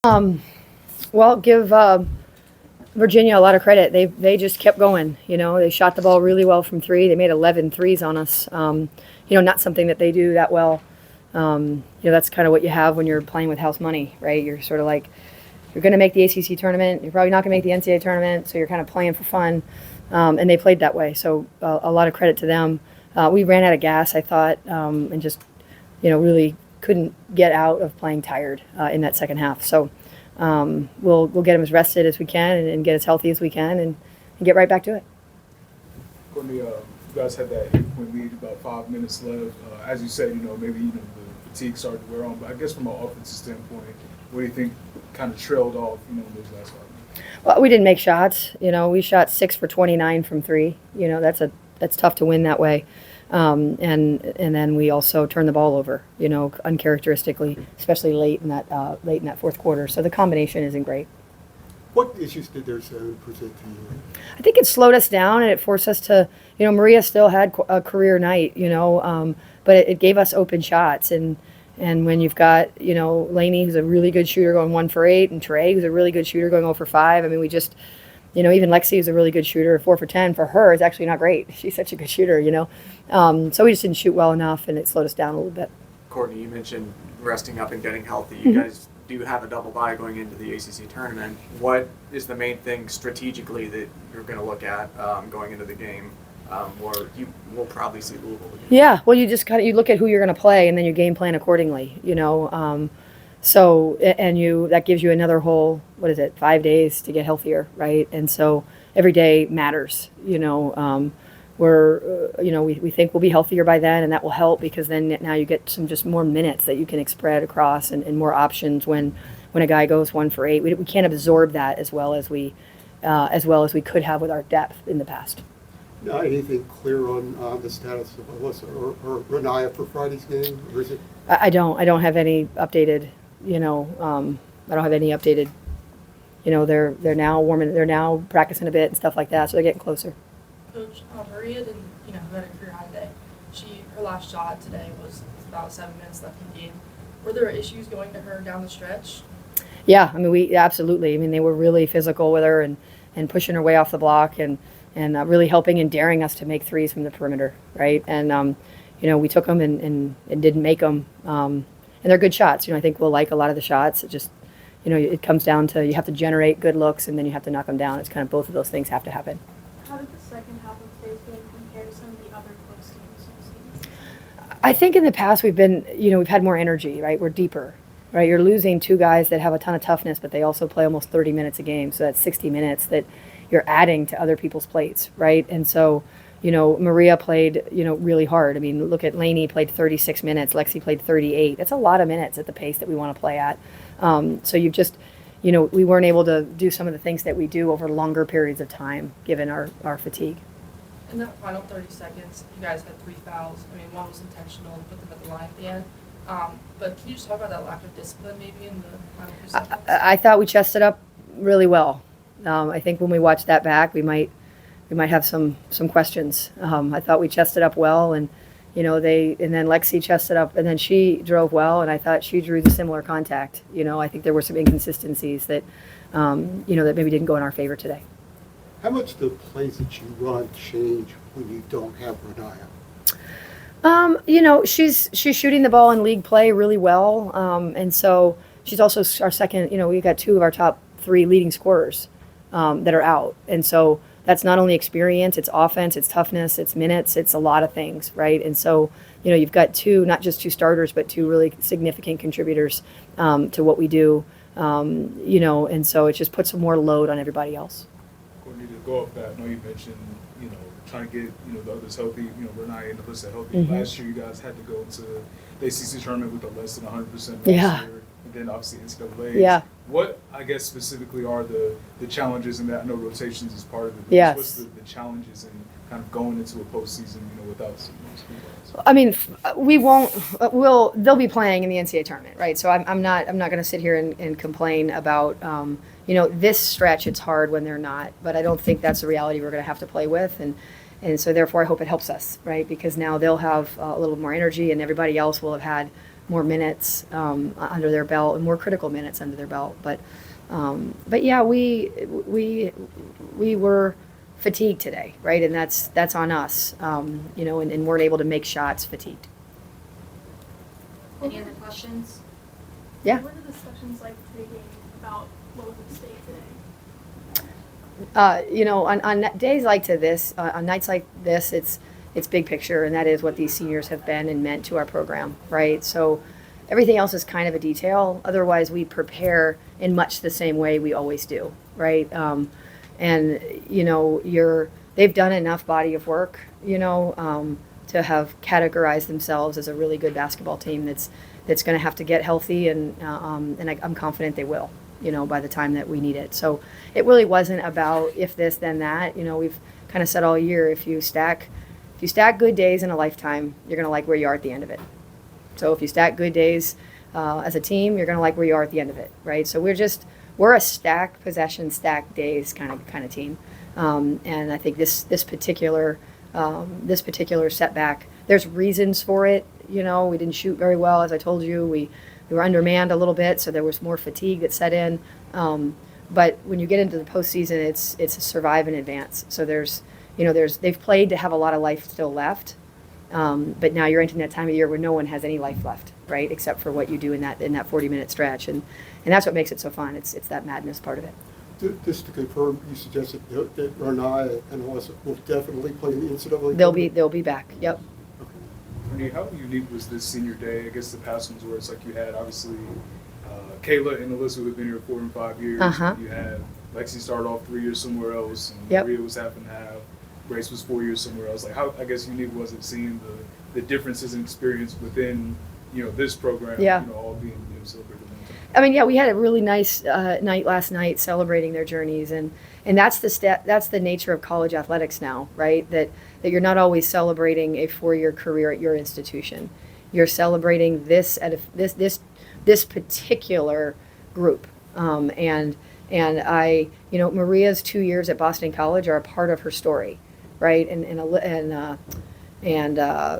Um, well, give Virginia a lot of credit. They just kept going. They shot the ball really well from three. They made 11 threes on us. Not something that they do that well. That's kind of what you have when you're playing with house money, right? You're sort of like, you're going to make the ACC tournament. You're probably not going to make the NCAA tournament, so you're kind of playing for fun. And they played that way. So a lot of credit to them. We ran out of gas, I thought, and just, really couldn't get out of playing tired in that second half. So we'll get them as rested as we can and get as healthy as we can and get right back to it. Courtney, you guys had that 8-point lead, about 5 minutes left. As you said, maybe the fatigue started to wear on. But I guess from an offensive standpoint, what do you think kind of trailed off, in those last 5 minutes? Well, we didn't make shots. We shot 6 for 29 from three. That's tough to win that way. And then we also turned the ball over, uncharacteristically, especially late in that fourth quarter. So the combination isn't great. What issues did their zone present to you? I think it slowed us down and it forced us to, Maria still had a career night, but it gave us open shots. And when you've got, Laney, who's a really good shooter, going 1 for 8, and Trey, who's a really good shooter, going 0 for 5. I mean, we just, even Lexi is a really good shooter. 4 for 10 for her is actually not great. She's such a good shooter, So we just didn't shoot well enough, and it slowed us down a little bit. Courtney, you mentioned resting up and getting healthy. You guys do have a double bye going into the ACC tournament. What is the main thing strategically that you're going to look at going into the game? Or you will probably see Louisville again? Yeah, well, you look at who you're going to play, and then you game plan accordingly. That gives you another whole 5 days to get healthier, right? And so every day matters. We think we'll be healthier by then, and that will help because then now you get some just more minutes that you can spread across and more options when a guy goes 1 for 8. We can't absorb that as well as we could have with our depth in the past. Anything clear on the status of Alyssa or Renaya for Friday's game, or is it? I don't have any updated. I don't have any updated. They're now warming. They're now practicing a bit and stuff like that, so they're getting closer. Coach, Maria didn't, who had a career high today. Her last shot today was about 7 minutes left in the game. Were there issues going to her down the stretch? Yeah, I mean, we absolutely. I mean, they were really physical with her and pushing her way off the block and really helping and daring us to make threes from the perimeter, right? And we took them and didn't make them. And they're good shots. I think we'll like a lot of the shots. It just, it comes down to you have to generate good looks and then you have to knock them down. It's kind of both of those things have to happen. How did the second half of today's game compare to some of the other close games you've seen? I think in the past we've had more energy, right? We're deeper, right? You're losing 2 guys that have a ton of toughness, but they also play almost 30 minutes a game. So that's 60 minutes that you're adding to other people's plates, right? And so, Maria played, really hard. I mean, look at Laney played 36 minutes. Lexi played 38. That's a lot of minutes at the pace that we want to play at. So you've just, we weren't able to do some of the things that we do over longer periods of time, given our fatigue. In that final 30 seconds, you guys had 3 fouls. I mean, one was intentional and put them at the line at the end. But can you just talk about that lack of discipline maybe in the final few seconds? I thought we chested up really well. I think when we watch that back, we might have some questions. I thought we chested up well, and and then Lexi chested up, and then she drove well, and I thought she drew the similar contact. I think there were some inconsistencies that that maybe didn't go in our favor today. How much do plays that you run change when you don't have Renaya? She's shooting the ball in league play really well, and so she's also our second. We've got 2 of our top 3 leading scorers that are out. And so that's not only experience, it's offense, it's toughness, it's minutes, it's a lot of things, right? And so, you've got 2, not just 2 starters, but 2 really significant contributors to what we do, and so it just puts some more load on everybody else. Courtney, to go off that, I know you mentioned, trying to get, the others healthy, Renaya and Alyssa healthy. Mm-hmm. Last year you guys had to go into the ACC tournament with a less than 100% Yeah. roster. And then obviously NCAA. Yeah. What, I guess, specifically are the challenges in that? I know rotations is part of it. But Yes. What's the challenges in kind of going into a postseason, without some of those guys? I mean, they'll be playing in the NCAA tournament, right? So I'm not going to sit here and complain about, this stretch. It's hard when they're not, but I don't think that's the reality we're going to have to play with. And so therefore I hope it helps us, right? Because now they'll have a little more energy and everybody else will have had more minutes under their belt and more critical minutes under their belt. But yeah, we were fatigued today, right? And that's on us, you know, and weren't able to make shots fatigued. Any other questions? Yeah. What are the discussions like pre-game about local state today? You know, on days like to this, on nights like this, it's big picture, and that is what these seniors have been and meant to our program, right? So everything else is kind of a detail. Otherwise, we prepare in much the same way we always do, right? And you know, they've done enough body of work, you know, to have categorized themselves as a really good basketball team that's going to have to get healthy, and I'm confident they will, you know, by the time that we need it. So it really wasn't about if this then that. You know, we've kind of said all year, if you stack good days in a lifetime, you're going to like where you are at the end of it. So if you stack good days as a team, you're going to like where you are at the end of it, right? So we're a stack possession, stack days kind of team, and I think this particular setback, there's reasons for it. You know, we didn't shoot very well, as I told you. We were undermanned a little bit, so there was more fatigue that set in. But when you get into the postseason, it's a survive and advance. So they've played to have a lot of life still left. But now you're entering that time of year where no one has any life left, right? Except for what you do in that 40-minute stretch, and that's what makes it so fun. It's that madness part of it. Just to confirm, you suggested that Renaya and Alyssa will definitely play in the NCAA. They'll be back. Yep. Courtney, how unique was this senior day? I guess the past ones where it's like you had obviously Kayla and Alyssa who have been here 4 and 5 years. Uh-huh. You had Lexi started off 3 years somewhere else, and Yep. Maria was half and half. Grace was 4 years somewhere else. Like, how, I guess, unique was it seeing the differences in experience within, you know, this program, Yeah. you know, all being, you know, celebrated at one time? I mean, yeah, we had a really nice night last night celebrating their journeys, and that's the nature of college athletics now, right? That you're not always celebrating a 4-year career at your institution. You're celebrating this this particular group, and I, you know, Maria's 2 years at Boston College are a part of her story, right? And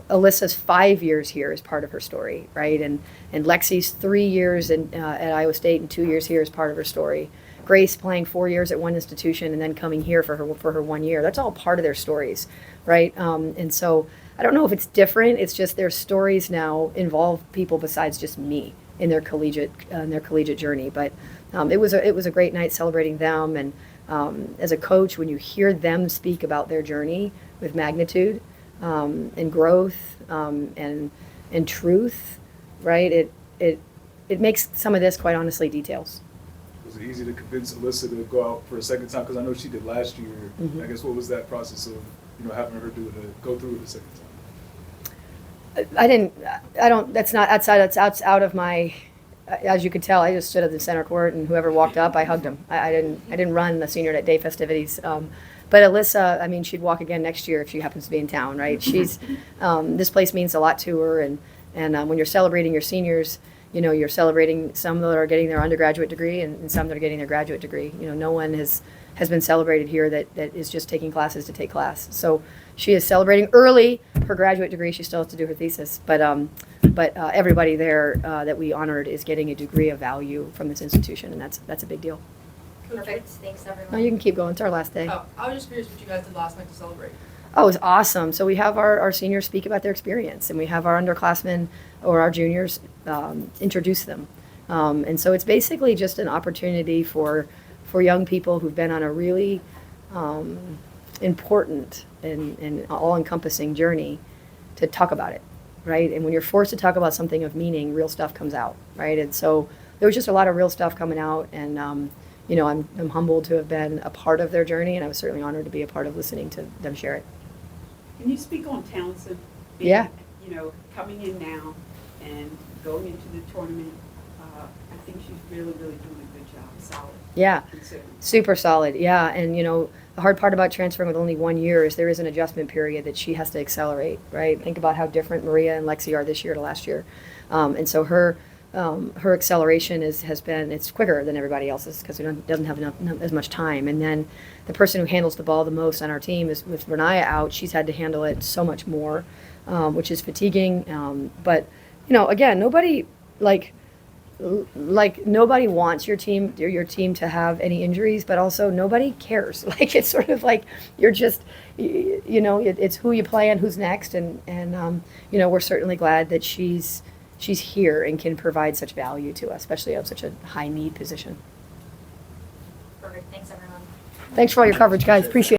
Alyssa's 5 years here is part of her story, right? And Lexi's 3 years at Iowa State and 2 years here is part of her story. Grace playing 4 years at one institution and then coming here for her 1 year. That's all part of their stories, right? And so I don't know if it's different. It's just their stories now involve people besides just me in their collegiate journey. But it was a great night celebrating them. And as a coach, when you hear them speak about their journey with magnitude, and growth, and truth, right? It makes some of this, quite honestly, details. Was it easy to convince Alyssa to go out for a second time? Because I know she did last year. Mhm. I guess, what was that process of, you know, having her go through it a second time? That's out of my, as you could tell, I just stood at the center court, and whoever walked up, I hugged them. I didn't run the senior day festivities. But Alyssa, I mean, she'd walk again next year if she happens to be in town, right? She's, this place means a lot to her, and when you're celebrating your seniors, you know, you're celebrating some that are getting their undergraduate degree and some that are getting their graduate degree. You know, no one has been celebrated here that is just taking classes to take class. So she is celebrating early her graduate degree. She still has to do her thesis, but everybody there that we honored is getting a degree of value from this institution, and that's a big deal. Perfect, thanks everyone. No, you can keep going. It's our last day. Oh, I was just curious what you guys did last night to celebrate. Oh, it was awesome. So we have our seniors speak about their experience, and we have our underclassmen or our juniors introduce them. And so it's basically just an opportunity for young people who've been on a really important and all-encompassing journey to talk about it, right? And when you're forced to talk about something of meaning, real stuff comes out, right? And so there was just a lot of real stuff coming out, and you know, I'm humbled to have been a part of their journey, and I was certainly honored to be a part of listening to them share it. Can you speak on Townsend? Yeah. You know, coming in now and going into the tournament, I think she's really, really doing a good job, solid. Yeah, Considering. super solid. Yeah, and you know, the hard part about transferring with only 1 year is there is an adjustment period that she has to accelerate, right? Think about how different Maria and Lexi are this year to last year, and so her acceleration has been, it's quicker than everybody else's because doesn't have as much time. And then the person who handles the ball the most on our team is, with Renaya out, she's had to handle it so much more, which is fatiguing. But again, nobody like nobody wants your team to have any injuries, but also nobody cares. Like it's sort of like you're just it's who you play and who's next, and we're certainly glad that she's here and can provide such value to us, especially at such a high need position. Perfect, thanks everyone. Thanks for all your coverage, guys. Appreciate it.